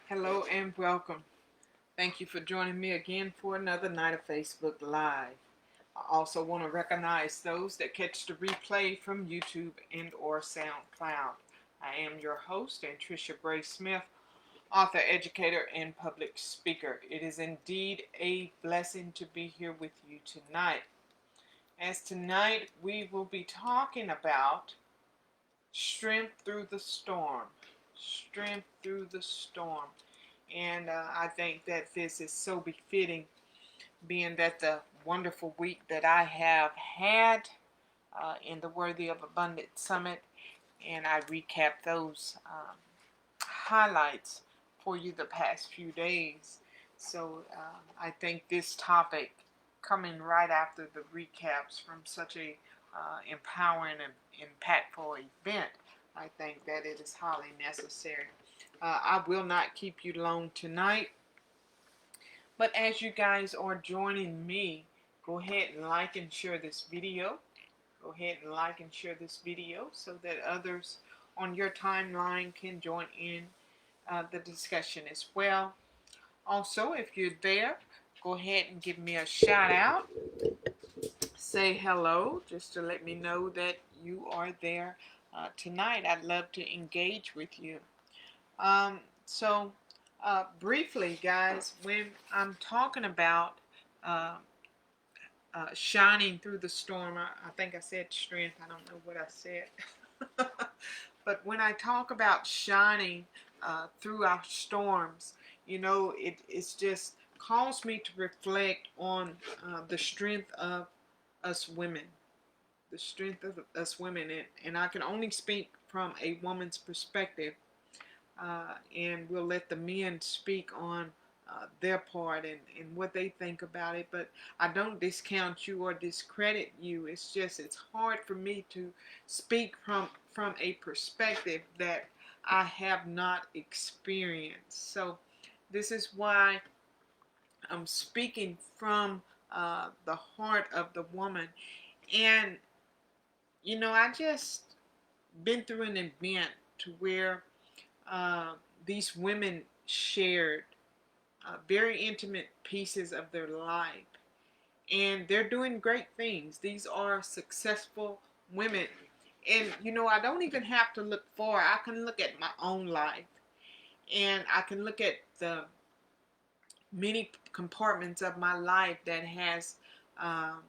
Hello and welcome. Thank you for joining me again for another night of Facebook Live. I also want to recognize those that catch the replay from YouTube and or SoundCloud. I am your host, Tricia Bray Smith, author, educator, and public speaker. It is indeed a blessing to be here with you tonight. As tonight we will be talking about strength through the storm. Strength through the storm. And I think that this is so befitting, being that the wonderful week that I have had in the Worthy of Abundance Summit, and I recap those highlights for you the past few days. So I think this topic, coming right after the recaps from such a empowering and impactful event, I think that it is highly necessary. I will not keep you long tonight, but as you guys are joining me, go ahead and like and share this video. Go ahead and like and share this video so that others on your timeline can join in the discussion as well. Also, if you're there, go ahead and give me a shout out. Say hello just to let me know that you are there tonight. I'd love to engage with you. So, briefly, guys, when I'm talking about uh, shining through the storm, I think I said strength. I don't know what I said. But when I talk about shining through our storms, it's just caused me to reflect on the strength of us women. The strength of us women. And I can only speak from a woman's perspective. And we'll let the men speak on their part and what they think about it. But I don't discount you or discredit you. It's hard for me to speak from a perspective that I have not experienced. So this is why I'm speaking from the heart of the woman. And I just been through an event to where these women shared very intimate pieces of their life, and they're doing great things. These are successful women, and I don't even have to look far. I can look at my own life, and I can look at the many compartments of my life that has um,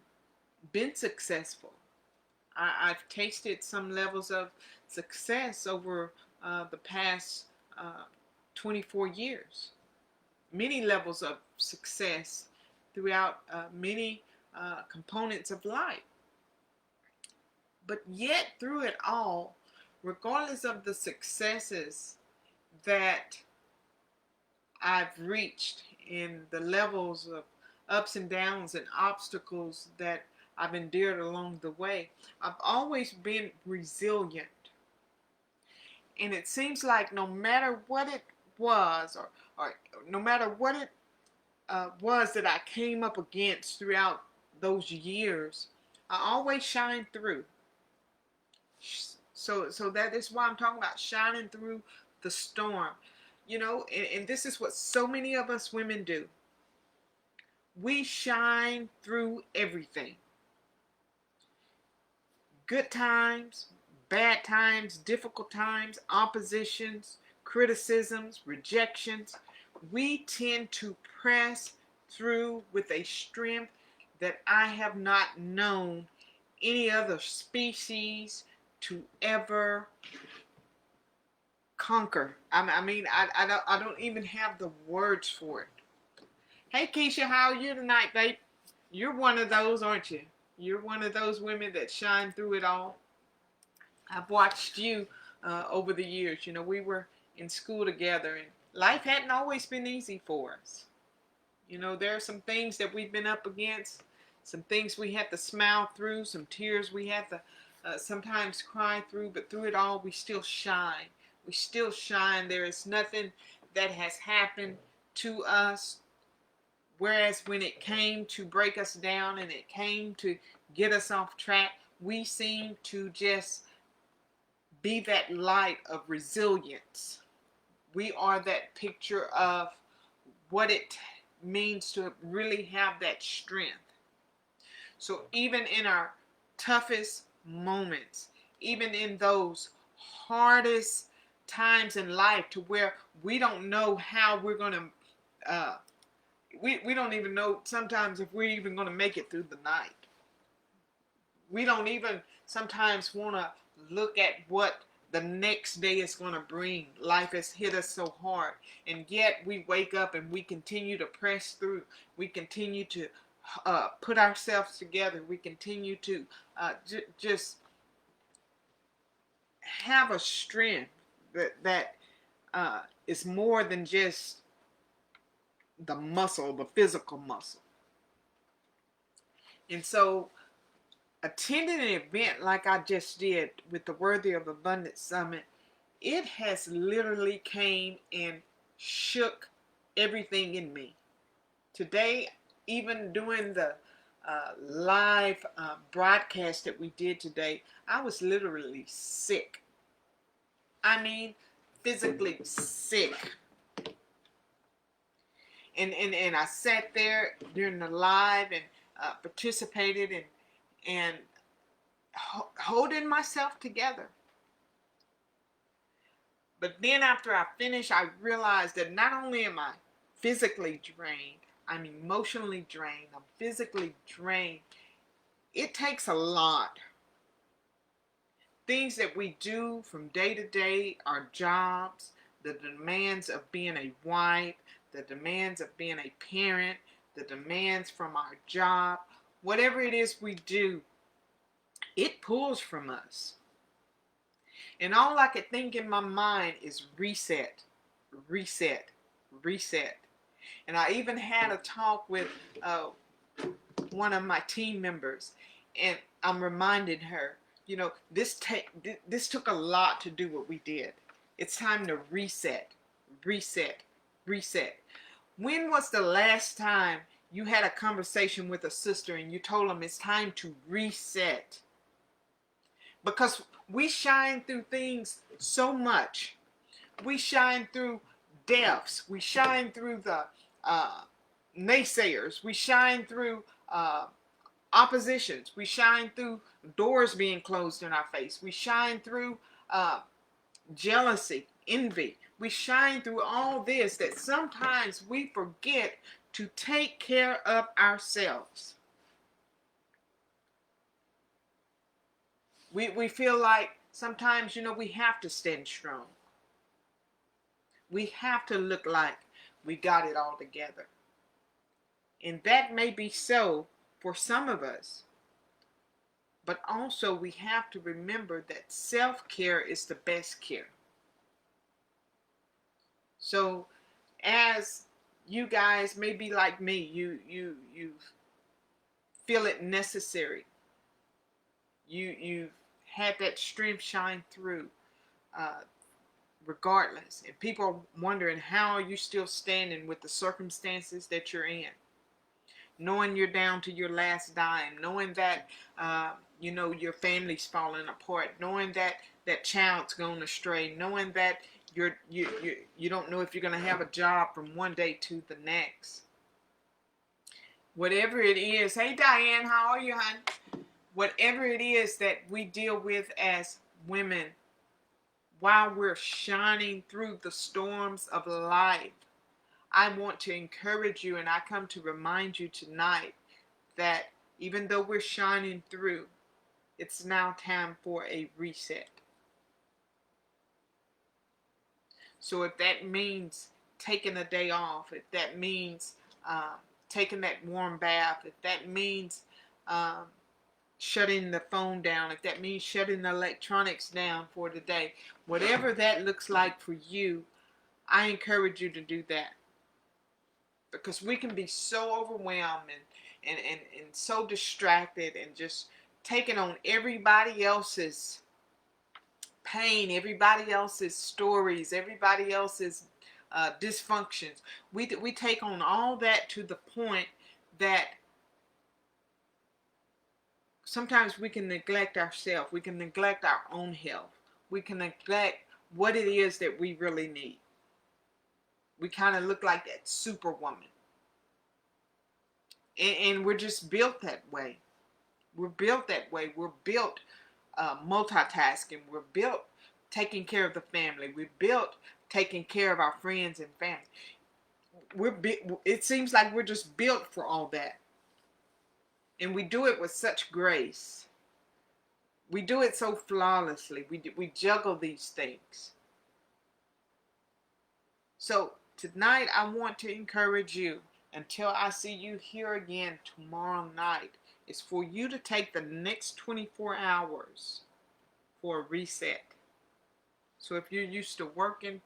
been successful. I've tasted some levels of success over the past 24 years. Many levels of success throughout many components of life. But yet, through it all, regardless of the successes that I've reached in the levels of ups and downs and obstacles that I've endured along the way, I've always been resilient. And it seems like no matter what it was, or no matter what it was that I came up against throughout those years, I always shine through. So that is why I'm talking about shining through the storm. And this is what so many of us women do. We shine through everything. Good times, bad times, difficult times, oppositions, criticisms, rejections. We tend to press through with a strength that I have not known any other species to ever conquer. I don't even have the words for it. Hey Keisha, how are you tonight, babe? You're one of those, aren't you? You're one of those women that shine through it all. I've watched you over the years. We were in school together, and life hadn't always been easy for us. There are some things that we've been up against, some things we had to smile through, some tears we had to sometimes cry through, but through it all, we still shine. We still shine. There is nothing that has happened to us, whereas when it came to break us down and it came to get us off track, we seem to just be that light of resilience. We are that picture of what it means to really have that strength. So even in our toughest moments, even in those hardest times in life to where we don't know how we're going to, we don't even know sometimes if we're even going to make it through the night. We don't even sometimes want to look at what the next day is going to bring. Life has hit us so hard, and yet we wake up and we continue to press through. We continue to put ourselves together. We continue to just have a strength that is more than just the muscle, the physical muscle. And so attending an event like I just did with the Worthy of Abundance Summit, it has literally came and shook everything in me. Today, even doing the live broadcast that we did today, I was literally sick. I mean, physically sick. And I sat there during the live and participated and holding myself together. But then after I finished, I realized that not only am I physically drained, I'm emotionally drained, I'm physically drained. It takes a lot. Things that we do from day to day, our jobs, the demands of being a wife, the demands of being a parent, the demands from our job, whatever it is we do, it pulls from us. And all I could think in my mind is reset, reset, reset. And I even had a talk with one of my team members, and I'm reminding her, you know, this took a lot to do what we did. It's time to reset, reset, reset. When was the last time you had a conversation with a sister and you told them it's time to reset? Because we shine through things so much. We shine through deaths. We shine through the naysayers. We shine through oppositions. We shine through doors being closed in our face. We shine through jealousy, envy. We shine through all this that sometimes we forget to take care of ourselves. We feel like sometimes, you know, we have to stand strong. We have to look like we got it all together. And that may be so for some of us. But also we have to remember that self-care is the best care. So as you guys may be like me, you feel it necessary. You've had that strength shine through regardless. And people are wondering, how are you still standing with the circumstances that you're in? Knowing you're down to your last dime, knowing that you know, your family's falling apart, knowing that that child's gone astray, knowing that you don't know if you're going to have a job from one day to the next. Whatever it is, hey Diane, how are you, hon? Whatever it is that we deal with as women, while we're shining through the storms of life, I want to encourage you, and I come to remind you tonight that even though we're shining through, it's now time for a reset. So if that means taking a day off, if that means taking that warm bath, if that means shutting the phone down, if that means shutting the electronics down for the day, whatever that looks like for you, I encourage you to do that. Because we can be so overwhelmed and so distracted and just taking on everybody else's pain, everybody else's stories, everybody else's dysfunctions. We take on all that to the point that sometimes we can neglect ourselves. We can neglect our own health. We can neglect what it is that we really need. We kind of look like that superwoman. And we're just built that way. We're built that way. We're built multitasking. We're built taking care of the family. We're built taking care of our friends and family. It seems like we're just built for all that. And we do it with such grace. We do it so flawlessly. We juggle these things. So tonight I want to encourage you, until I see you here again tomorrow night, is for you to take the next 24 hours for a reset. So if you're used to working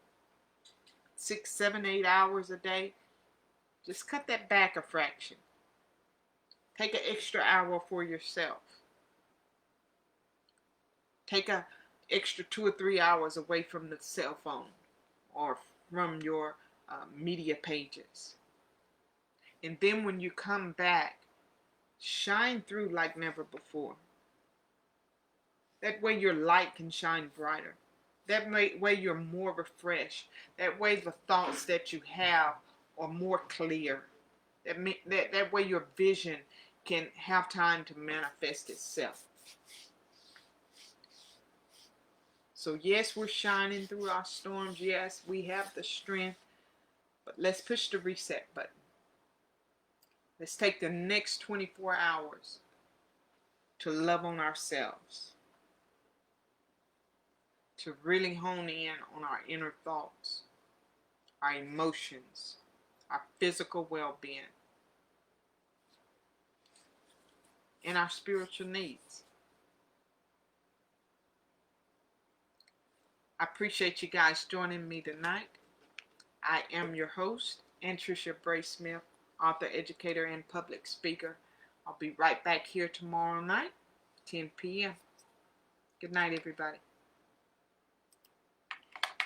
6, 7, 8 hours a day, just cut that back a fraction. Take an extra hour for yourself. Take an extra 2 or 3 hours away from the cell phone or from your media pages. And then when you come back, shine through like never before. That way your light can shine brighter. That way you're more refreshed. That way the thoughts that you have are more clear. That way your vision can have time to manifest itself. So yes, we're shining through our storms. Yes, we have the strength. But let's push the reset button. Let's take the next 24 hours to love on ourselves. To really hone in on our inner thoughts, our emotions, our physical well-being, and our spiritual needs. I appreciate you guys joining me tonight. I am your host, Tricia Bray Smith, author, educator, and public speaker. I'll be right back here tomorrow night, 10 p.m. Good night, everybody.